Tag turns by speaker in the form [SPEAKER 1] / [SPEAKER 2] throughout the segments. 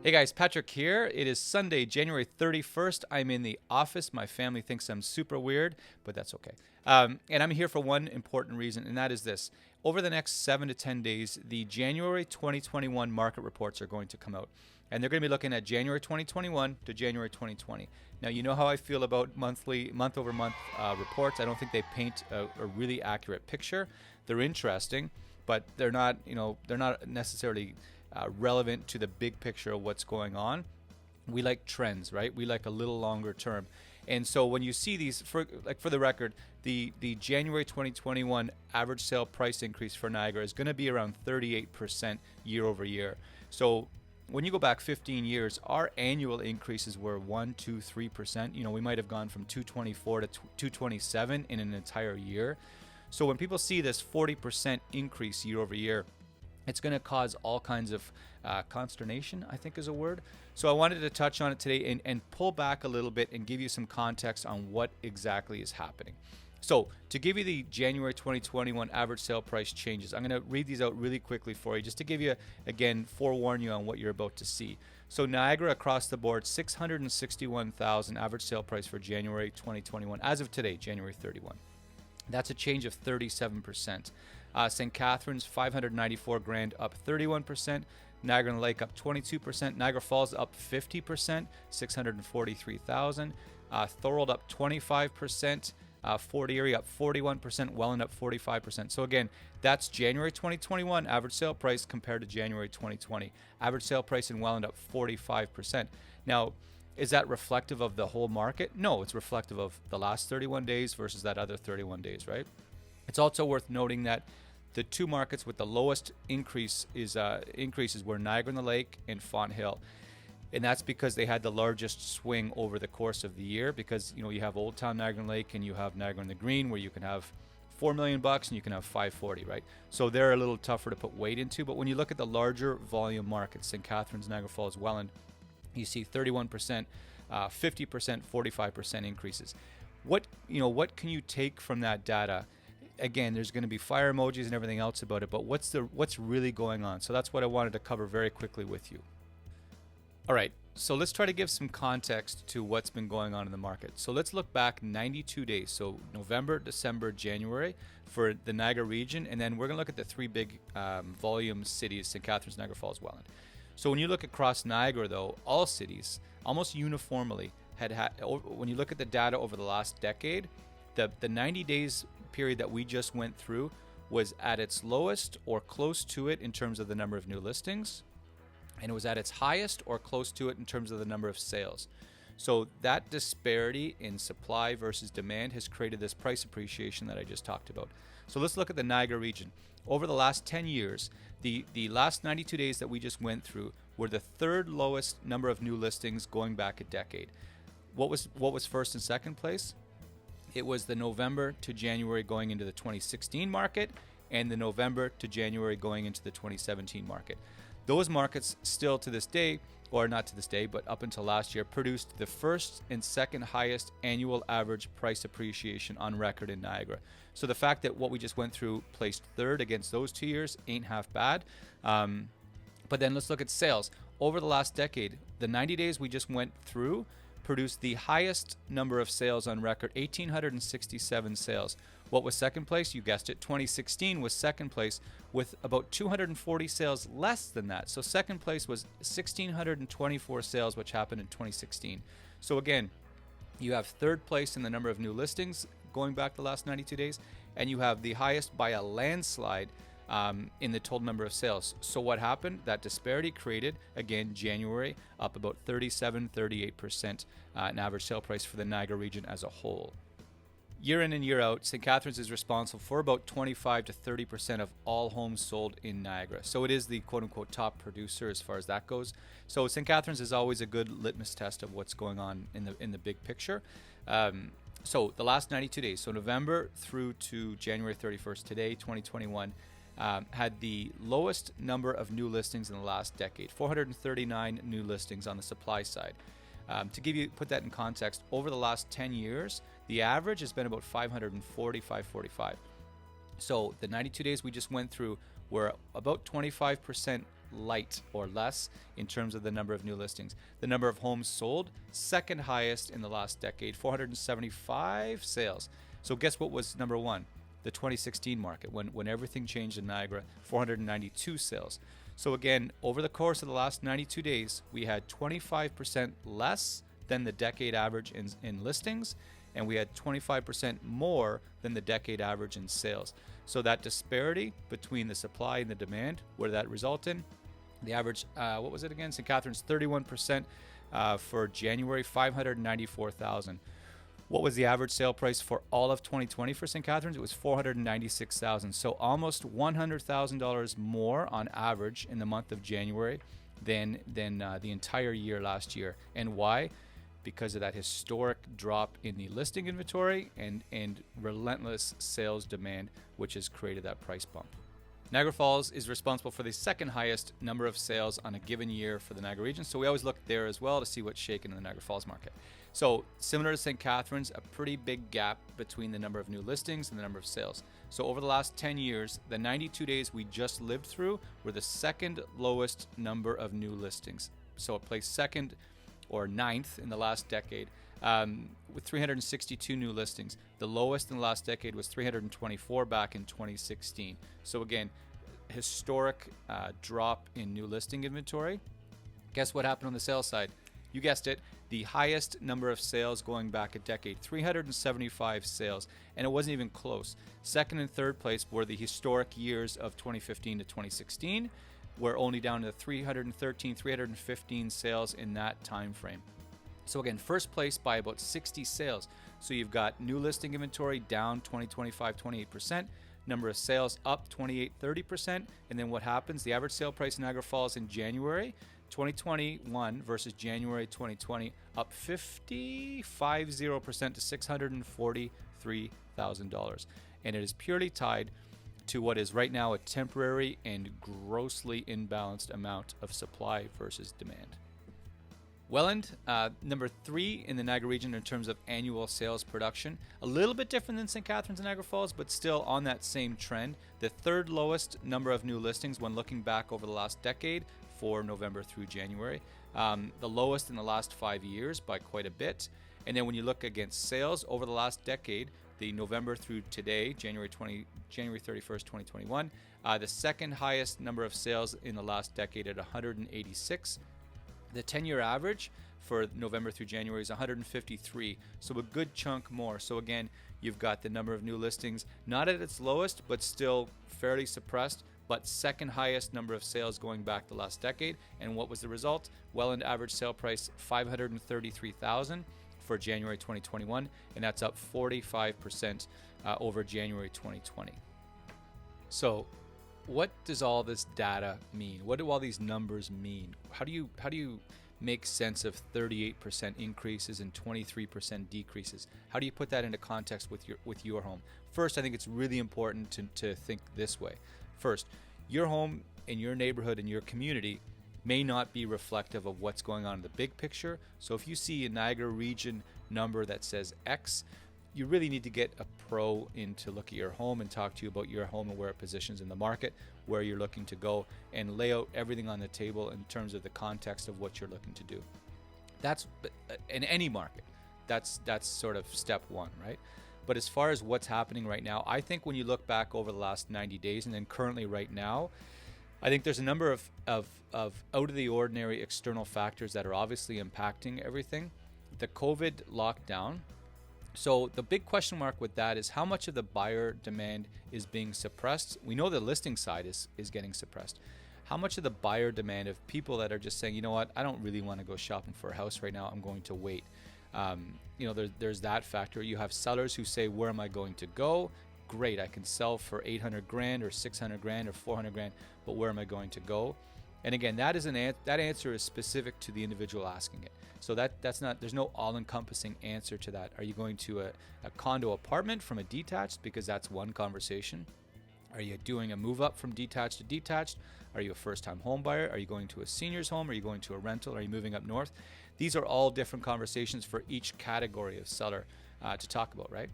[SPEAKER 1] Hey guys, Patrick here. It is Sunday, January 31st. I'm in the office. My family thinks I'm super weird, but that's okay. And I'm here for one important reason, and that is this. Over the next 7 to 10 days, the January 2021 market reports are going to come out. And they're going to be looking at January 2021 to January 2020. Now, you know how I feel about month over month reports. I don't think they paint a really accurate picture. They're interesting, but they're not necessarily relevant to the big picture of what's going on. We like trends, right? We like a little longer term. And so when you see these, for the record, the January 2021 average sale price increase for Niagara is going to be around 38% year over year. So when you go back 15 years, our annual increases were 1, 2, 3%. You know, we might have gone from 224 to 227 in an entire year. So when people see this 40% increase year over year, it's going to cause all kinds of consternation, I think is a word. So I wanted to touch on it today and pull back a little bit and give you some context on what exactly is happening. So to give you the January 2021 average sale price changes, I'm going to read these out really quickly for you just to give you, again, forewarn you on what you're about to see. So Niagara across the board, 661,000 average sale price for January 2021 as of today, January 31. That's a change of 37%. St. Catharines, 594 grand, up 31%. Niagara Lake up 22%. Niagara Falls up 50%, 643,000. Thorold up 25%. Fort Erie up 41%. Welland up 45%. So again, that's January 2021 average sale price compared to January 2020. Average sale price in Welland up 45%. Now, is that reflective of the whole market? No, it's reflective of the last 31 days versus that other 31 days, right? It's also worth noting that the two markets with the lowest increases were Niagara-on-the-Lake and Fonthill. And that's because they had the largest swing over the course of the year, because you have Old Town Niagara-on-the-Lake and you have Niagara-on-the-Green, where you can have $4 million and you can have 540, right? So they're a little tougher to put weight into. But when you look at the larger volume markets, St. Catharines, Niagara Falls, Welland, you see 31%, 50%, 45% increases. What can you take from that data? Again, there's going to be fire emojis and everything else about it, but what's really going on? So that's what I wanted to cover very quickly with you. All right, so let's try to give some context to what's been going on in the market. So let's look back 92 days, so November, December, January for the Niagara region, and then we're going to look at the three big volume cities, St. Catharines, Niagara Falls, Welland. So when you look across Niagara, though, all cities almost uniformly had, when you look at the data over the last decade, the 90 days period that we just went through was at its lowest or close to it in terms of the number of new listings, and it was at its highest or close to it in terms of the number of sales. So that disparity in supply versus demand has created this price appreciation that I just talked about. So let's look at the Niagara region. Over the last 10 years, the last 92 days that we just went through were the third lowest number of new listings going back a decade. What was first and second place? It was the November to January going into the 2016 market and the November to January going into the 2017 market. Those markets still to this day, or not to this day, but up until last year, produced the first and second highest annual average price appreciation on record in Niagara. So the fact that what we just went through placed third against those 2 years ain't half bad. But then let's look at sales. Over the last decade, the 90 days we just went through produced the highest number of sales on record, 1,867 sales. What was second place? You guessed it, 2016 was second place with about 240 sales less than that. So second place was 1,624 sales, which happened in 2016. So again, you have third place in the number of new listings going back the last 92 days, and you have the highest by a landslide in the total number of sales. So what happened? That disparity created, again, January up about 38% in average sale price for the Niagara region as a whole. Year in and year out, St. Catharines is responsible for about 25 to 30% of all homes sold in Niagara. So it is the quote-unquote top producer as far as that goes. So St. Catharines is always a good litmus test of what's going on in the big picture. So the last 92 days, so November through to January 31st today, 2021, had the lowest number of new listings in the last decade, 439 new listings on the supply side. To put that in context, over the last 10 years, the average has been about 540, 545. So the 92 days we just went through were about 25% light or less in terms of the number of new listings. The number of homes sold, second highest in the last decade, 475 sales. So guess what was number one? The 2016 market, when everything changed in Niagara, 492 sales. So again, over the course of the last 92 days, we had 25% less than the decade average in listings, and we had 25% more than the decade average in sales. So that disparity between the supply and the demand, what did that result in? The average, what was it again? St. Catharines, 31% for January, 594,000. What was the average sale price for all of 2020 for St. Catharines? It was $496,000. So almost $100,000 more on average in the month of January than the entire year last year. And why? Because of that historic drop in the listing inventory and relentless sales demand, which has created that price bump. Niagara Falls is responsible for the second highest number of sales on a given year for the Niagara region. So we always look there as well to see what's shaking in the Niagara Falls market. So similar to St. Catharines, a pretty big gap between the number of new listings and the number of sales. So over the last 10 years, the 92 days we just lived through were the second lowest number of new listings. So it placed second or ninth in the last decade with 362 new listings. The lowest in the last decade was 324 back in 2016. So again, historic drop in new listing inventory. Guess what happened on the sales side? You guessed it, the highest number of sales going back a decade, 375 sales, and it wasn't even close. Second and third place were the historic years of 2015 to 2016. We're only down to 313, 315 sales in that time frame. So again, first place by about 60 sales. So you've got new listing inventory down 20, 25, 28%, number of sales up 28, 30%, and then what happens? The average sale price in Niagara Falls in January 2021 versus January 2020 up 50% to $643,000. And it is purely tied to what is right now a temporary and grossly imbalanced amount of supply versus demand. Welland, number 3 in the Niagara region in terms of annual sales production. A little bit different than St. Catharines and Niagara Falls, but still on that same trend. The third lowest number of new listings when looking back over the last decade for November through January. The lowest in the last 5 years by quite a bit. And then when you look against sales over the last decade, the November through today, January 31st, 2021, the second highest number of sales in the last decade at 186. The 10-year average for November through January is 153, so a good chunk more. So again, you've got the number of new listings not at its lowest, but still fairly suppressed, but second highest number of sales going back the last decade. And what was the result? Welland average sale price $533,000 for January 2021, and that's up 45% over January 2020. So what does all this data mean? What do all these numbers mean? How do you make sense of 38% increases and 23% decreases? How do you put that into context with your home? First, I think it's really important to think this way. First, your home in your neighborhood and your community may not be reflective of what's going on in the big picture. So if you see a Niagara region number that says X, you really need to get a pro in to look at your home and talk to you about your home and where it positions in the market, where you're looking to go, and lay out everything on the table in terms of the context of what you're looking to do. That's in any market. That's sort of step one, right? But as far as what's happening right now, I think when you look back over the last 90 days and then currently right now, I think there's a number of out of the ordinary external factors that are obviously impacting everything. The COVID lockdown. So the big question mark with that is how much of the buyer demand is being suppressed. We know the listing side is getting suppressed. How much of the buyer demand of people that are just saying, you know what, I don't really want to go shopping for a house right now, I'm going to wait. There's that factor. You have sellers who say, where am I going to go? Great, I can sell for $800,000 or $600,000 or $400,000, but where am I going to go? And again, that answer is specific to the individual asking it. So that's not, there's no all-encompassing answer to that. Are you going to a condo apartment from a detached? Because that's one conversation. Are you doing a move up from detached to detached? Are you a first-time home buyer? Are you going to a senior's home? Are you going to a rental? Are you moving up north? These are all different conversations for each category of seller to talk about, right?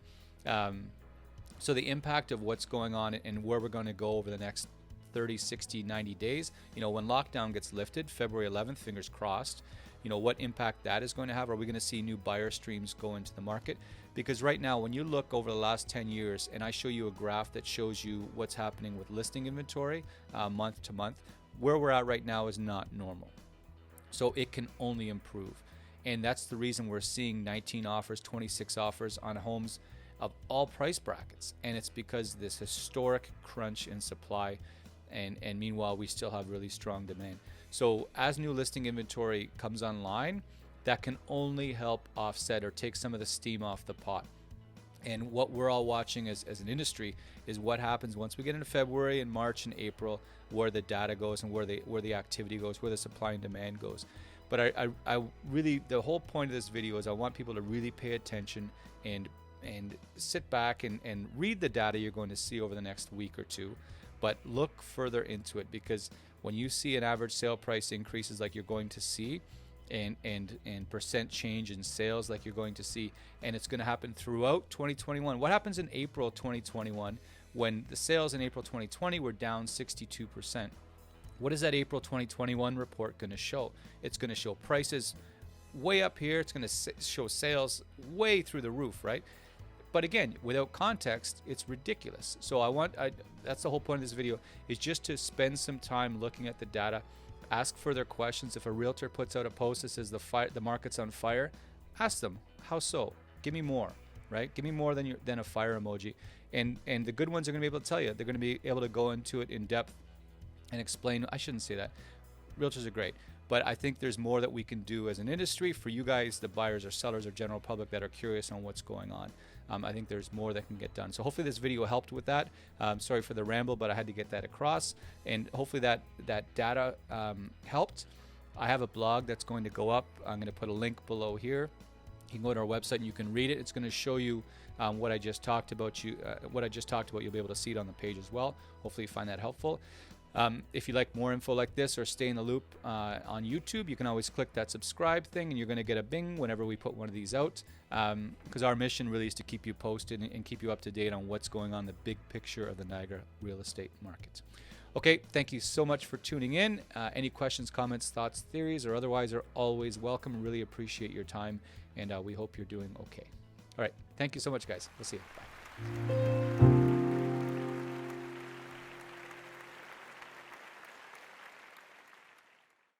[SPEAKER 1] So the impact of what's going on and where we're going to go over the next 30, 60, 90 days. When lockdown gets lifted, February 11th, fingers crossed, what impact that is going to have. Are we going to see new buyer streams go into the market? Because right now, when you look over the last 10 years, and I show you a graph that shows you what's happening with listing inventory month to month, where we're at right now is not normal. So it can only improve. And that's the reason we're seeing 19 offers, 26 offers on homes of all price brackets. And it's because this historic crunch in supply, and meanwhile, we still have really strong demand. So as new listing inventory comes online, that can only help offset or take some of the steam off the pot. And what we're all watching as an industry is what happens once we get into February and March and April, where the data goes and where the activity goes, where the supply and demand goes. But I really, the whole point of this video is I want people to really pay attention and sit back and read the data you're going to see over the next week or two, but look further into it, because when you see an average sale price increases like you're going to see, and percent change in sales like you're going to see, and it's going to happen throughout 2021. What happens in April 2021 when the sales in April 2020 were down 62%? What is that April 2021 report going to show? It's going to show prices way up here. It's going to show sales way through the roof, right? But again, without context, it's ridiculous. So that's the whole point of this video, is just to spend some time looking at the data, ask further questions. If a realtor puts out a post that says the market's on fire, ask them, how so? Give me more, right? Give me more than a fire emoji. And the good ones are going to be able to tell you. They're going to be able to go into it in depth and explain. I shouldn't say that. Realtors are great, but I think there's more that we can do as an industry for you guys, the buyers or sellers or general public that are curious on what's going on. I think there's more that can get done. So hopefully this video helped with that. Sorry for the ramble, but I had to get that across, and hopefully that data helped. I have a blog that's going to go up. I'm going to put a link below here. You can go to our website and you can read it. It's going to show you what I just talked about. You'll be able to see it on the page as well. Hopefully you find that helpful. If you like more info like this or stay in the loop on YouTube, you can always click that subscribe thing, and you're going to get a bing whenever we put one of these out, because our mission really is to keep you posted and keep you up to date on what's going on, the big picture of the Niagara real estate market. Okay, thank you so much for tuning in. Any questions, comments, thoughts, theories, or otherwise are always welcome. Really appreciate your time, and we hope you're doing okay. All right, thank you so much, guys. We'll see you. Bye.